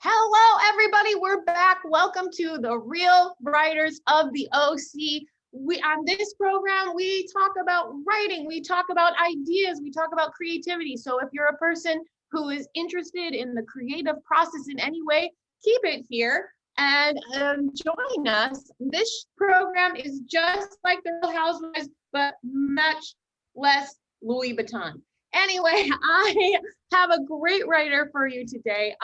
Hello, everybody. We're back. Welcome to the Real Writers of the OC. On this program, we talk about writing, we talk about ideas, we talk about creativity. So if you're a person who is interested in the creative process in any way, keep it here and join us. This program is just like the Real Housewives, but much less Louis Vuitton. Anyway, I have a great writer for you today.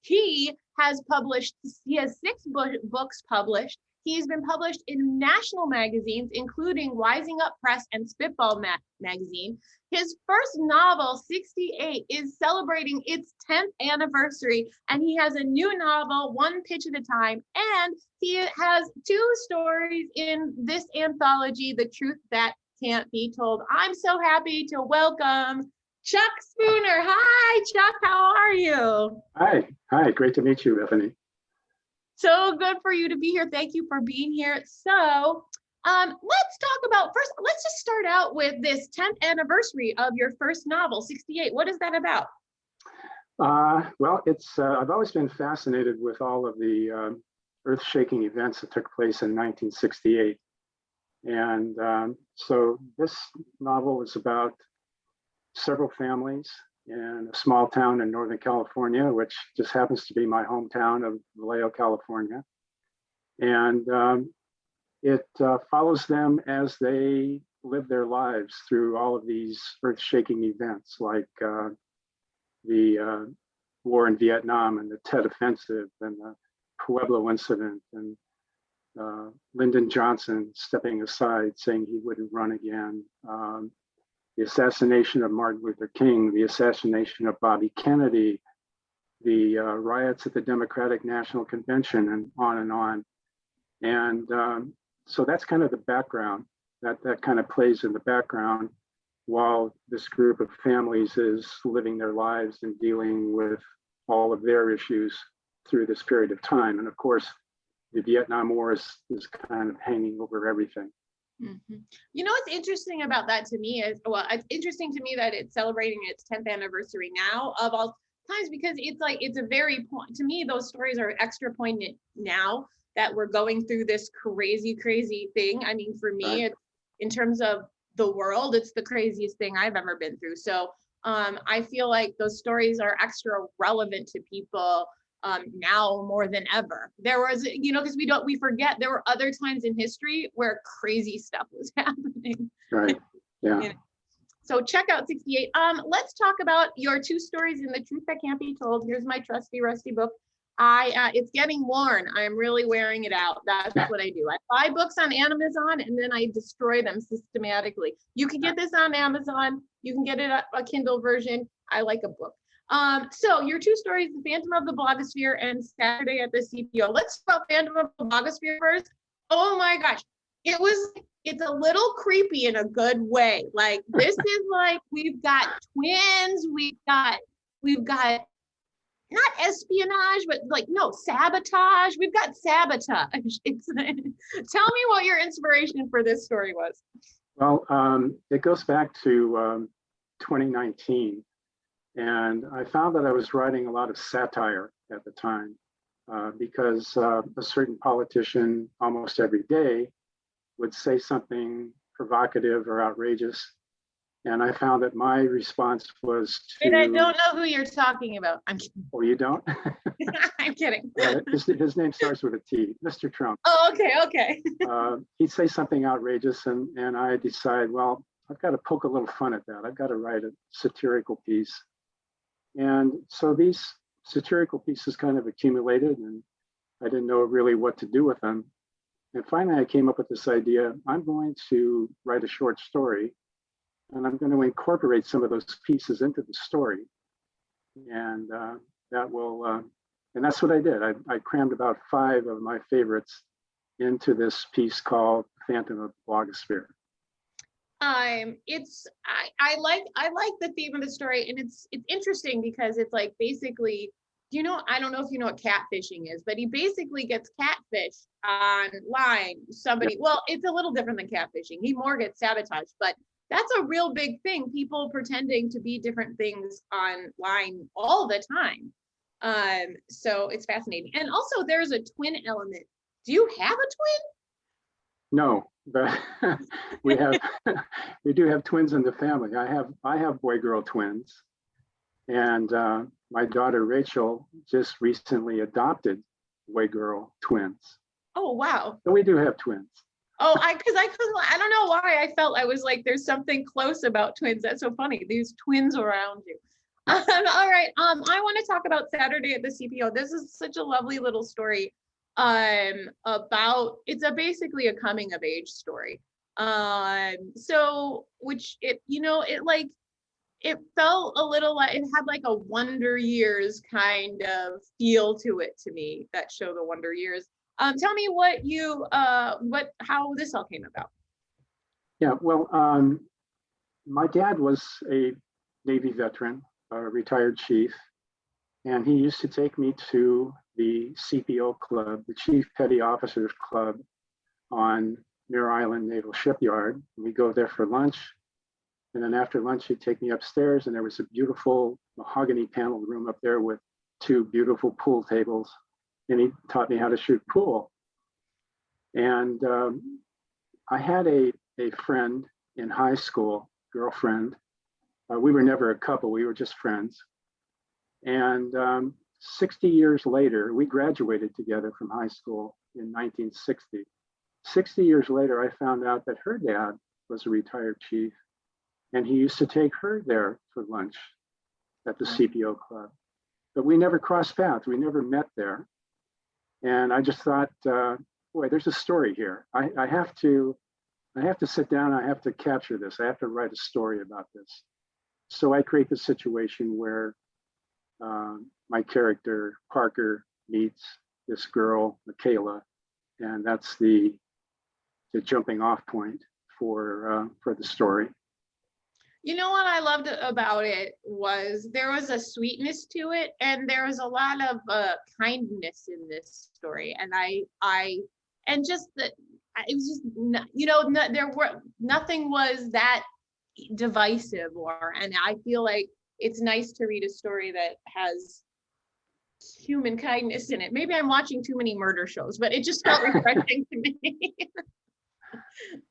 He has 6 books published. He's been published in national magazines, including Wising Up Press and Spitball magazine. His first novel, 68, is celebrating its 10th anniversary, and he has a new novel, One Pitch at a Time, and he has 2 stories in this anthology, The Truth That Can't Be Told. I'm so happy to welcome Chuck Spooner. Hi, Chuck, how are you? Hi, great to meet you, Bethany. So good for you to be here. Thank you for being here. So let's talk about, first, let's just start out with this 10th anniversary of your first novel, 68. What is that about? Well, I've always been fascinated with all of the earth-shaking events that took place in 1968. And so this novel is about several families in a small town in Northern California, which just happens to be my hometown of Vallejo, California. And it follows them as they live their lives through all of these earth-shaking events, like the war in Vietnam and the Tet Offensive and the Pueblo incident and Lyndon Johnson stepping aside, saying he wouldn't run again. The assassination of Martin Luther King, the assassination of Bobby Kennedy, the riots at the Democratic National Convention, and on and on. And so that's kind of the background, that kind of plays in the background while this group of families is living their lives and dealing with all of their issues through this period of time. And of course, the Vietnam War is kind of hanging over everything. Mm-hmm. You know what's interesting about that to me is, well, it's interesting to me that it's celebrating its 10th anniversary now of all times, because it's a very point to me, those stories are extra poignant now that we're going through this crazy thing. I mean, for me, it's, in terms of the world, it's the craziest thing I've ever been through. So I feel like those stories are extra relevant to people now more than ever. There was, because we forget there were other times in history where crazy stuff was happening. Right. Yeah. So check out 68. Let's talk about your 2 stories in The Truth That Can't Be Told. Here's my trusty rusty book. It's getting worn. I'm really wearing it out. That's what I do. I buy books on Amazon and then I destroy them systematically. You can get this on Amazon. You can get it a Kindle version. I like a book. So your 2 stories, The Phantom of the Blogosphere and Saturday at the CPO. Let's talk about Phantom of the Blogosphere first. Oh my gosh. It's a little creepy in a good way. Like, this is like, we've got twins, we've got not espionage, but sabotage. We've got sabotage. Tell me what your inspiration for this story was. Well, it goes back to 2019. And I found that I was writing a lot of satire at the time because a certain politician almost every day would say something provocative or outrageous. And I found that my response was to... And I don't know who you're talking about. I'm kidding. Oh, you don't? I'm kidding. His name starts with a T, Mr. Trump. Oh, okay. He'd say something outrageous and I decide, well, I've got to poke a little fun at that. I've got to write a satirical piece. And so these satirical pieces kind of accumulated and I didn't know really what to do with them. And finally, I came up with this idea. I'm going to write a short story and I'm going to incorporate some of those pieces into the story. And that's what I did. I crammed about 5 of my favorites into this piece called Phantom of the Blogosphere. I like the theme of the story, and it's interesting because it's like, basically, I don't know if you know what catfishing is, but he basically gets catfished online. Well, it's a little different than catfishing. He more gets sabotaged, but that's a real big thing. People pretending to be different things online all the time. So it's fascinating. And also there's a twin element. Do you have a twin? No, but we have we do have twins in the family. I have boy-girl twins, and my daughter Rachel just recently adopted boy-girl twins. Oh, wow. So we do have twins. Oh, because I don't know why I felt I was like, there's something close about twins. That's so funny. These twins around you. All right. I want to talk about Saturday at the CPO. This is such a lovely little story. About basically a coming of age story. So which it felt a little like it had like a Wonder Years kind of feel to it to me, that show, The Wonder Years. Tell me how this all came about. Yeah, well, my dad was a Navy veteran, a retired chief, and he used to take me to the CPO club, the Chief Petty Officers Club on Mare Island Naval Shipyard. We go there for lunch. And then after lunch, he'd take me upstairs, and there was a beautiful mahogany paneled room up there with 2 beautiful pool tables. And he taught me how to shoot pool. And I had a friend in high school, girlfriend. We were never a couple, we were just friends. And 60 years later, we graduated together from high school in 1960. 60 years later, I found out that her dad was a retired chief, and he used to take her there for lunch at the CPO club. But we never crossed paths, we never met there. And I just thought, boy, there's a story here. I have to sit down, I have to capture this, I have to write a story about this. So I create the situation where my character, Parker, meets this girl, Michaela, and that's the jumping off point for the story. You know what I loved about it was there was a sweetness to it, and there was a lot of kindness in this story, and it was just nothing was that divisive, and I feel like it's nice to read a story that has human kindness in it. Maybe I'm watching too many murder shows, but it just felt refreshing to me.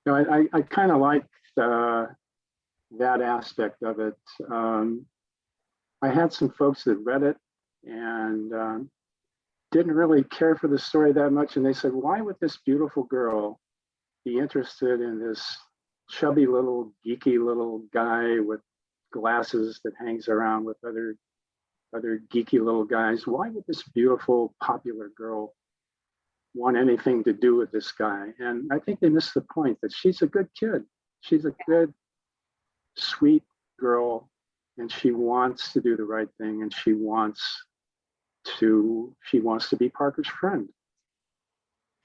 No, I kind of like that aspect of it. I had some folks that read it and didn't really care for the story that much, and they said, why would this beautiful girl be interested in this chubby little geeky little guy with glasses that hangs around with other geeky little guys? Why would this beautiful popular girl want anything to do with this guy? And I think they missed the point that she's a good kid. She's a good, sweet girl, and she wants to do the right thing, and she wants to be Parker's friend.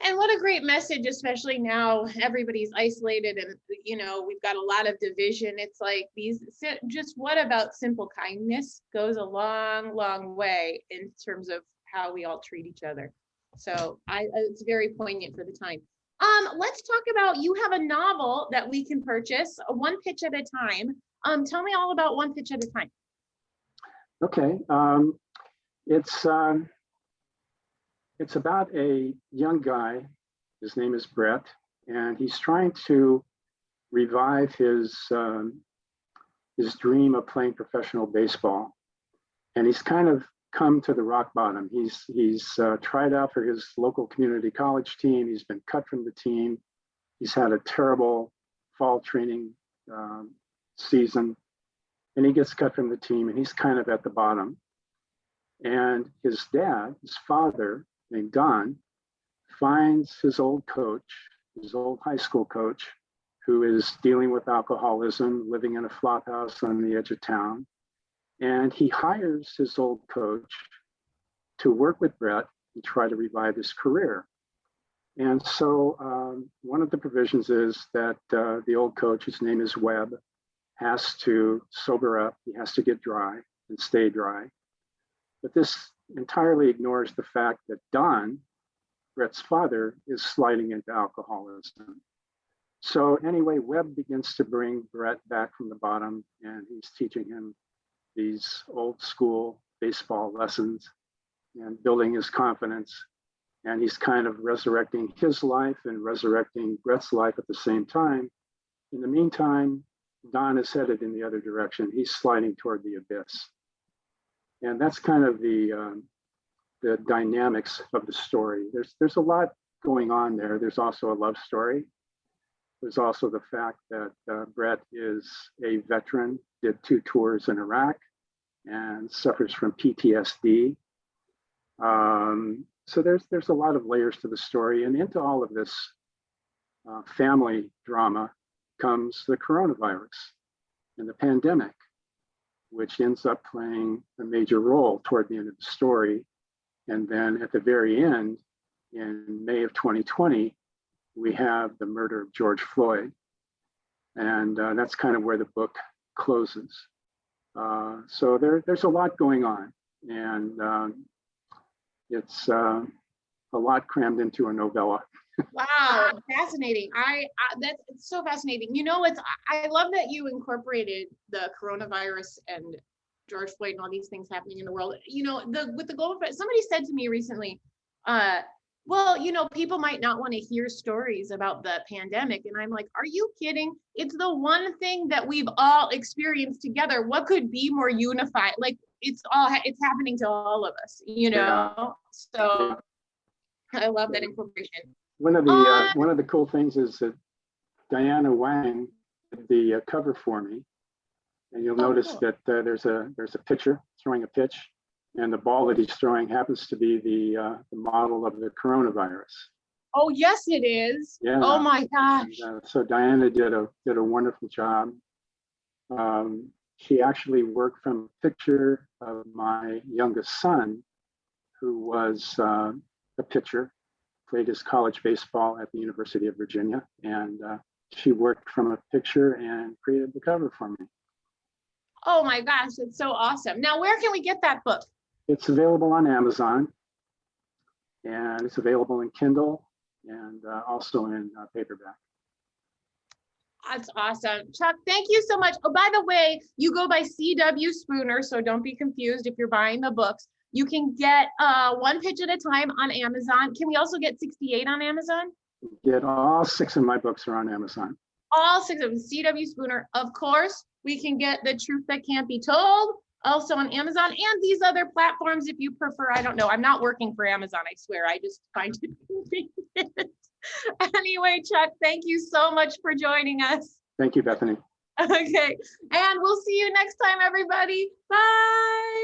And what a great message, especially now everybody's isolated and, we've got a lot of division. It's like what about simple kindness goes a long, long way in terms of how we all treat each other. So it's very poignant for the time. Let's talk about, you have a novel that we can purchase, One Pitch at a Time. Tell me all about One Pitch at a Time. Okay. It's about a young guy. His name is Brett, and he's trying to revive his dream of playing professional baseball. And he's kind of come to the rock bottom. He's tried out for his local community college team. He's been cut from the team. He's had a terrible fall training season, and he gets cut from the team, and he's kind of at the bottom. And his dad, his father, named Don, finds his old coach, his old high school coach, who is dealing with alcoholism, living in a flop house on the edge of town. And he hires his old coach to work with Brett and try to revive his career. And so one of the provisions is that the old coach, his name is Webb, has to sober up. He has to get dry and stay dry. But this entirely ignores the fact that Don, Brett's father, is sliding into alcoholism. So anyway, Webb begins to bring Brett back from the bottom, and he's teaching him these old school baseball lessons. and building his confidence. And he's kind of resurrecting his life and resurrecting Brett's life at the same time. In the meantime, Don is headed in the other direction. He's sliding toward the abyss. And that's kind of the dynamics of the story. There's a lot going on there. There's also a love story. There's also the fact that Brett is a veteran, did 2 tours in Iraq and suffers from PTSD. So there's a lot of layers to the story, and into all of this family drama comes the coronavirus and the pandemic, which ends up playing a major role toward the end of the story. And then at the very end, in May of 2020, we have the murder of George Floyd. And that's kind of where the book closes. So there's a lot going on. And it's a lot crammed into a novella. Wow, fascinating. It's so fascinating. You know, I love that you incorporated the coronavirus and George Floyd and all these things happening in the world. You know, with the global, somebody said to me recently, well, you know, people might not want to hear stories about the pandemic. And I'm like, are you kidding? It's the one thing that we've all experienced together. What could be more unified? Like, it's happening to all of us, you know? Yeah. So I love that incorporation. One of the cool things is that Diana Wang did the cover for me, and you'll notice cool. that there's a pitcher throwing a pitch, and the ball that he's throwing happens to be the model of the coronavirus. Oh yes, it is. Yeah. Oh my gosh. And, so Diana did a wonderful job. She actually worked from a picture of my youngest son, who was a pitcher, played his college baseball at the University of Virginia, and she worked from a picture and created the cover for me. Oh my gosh, it's so awesome. Now, where can we get that book? It's available on Amazon, and it's available in Kindle and also in paperback. That's awesome. Chuck, thank you so much. Oh, by the way, you go by C.W. Spooner, so don't be confused if you're buying the books. You can get one pitch at a time on Amazon. Can we also get 68 on Amazon? Get all 6 of my books are on Amazon. All 6 of them, C.W. Spooner. Of course, we can get The Truth That Can't Be Told, also on Amazon, and these other platforms if you prefer. I don't know. I'm not working for Amazon, I swear. I just find it convenient. Anyway, Chuck, thank you so much for joining us. Thank you, Bethany. Okay, and we'll see you next time, everybody. Bye.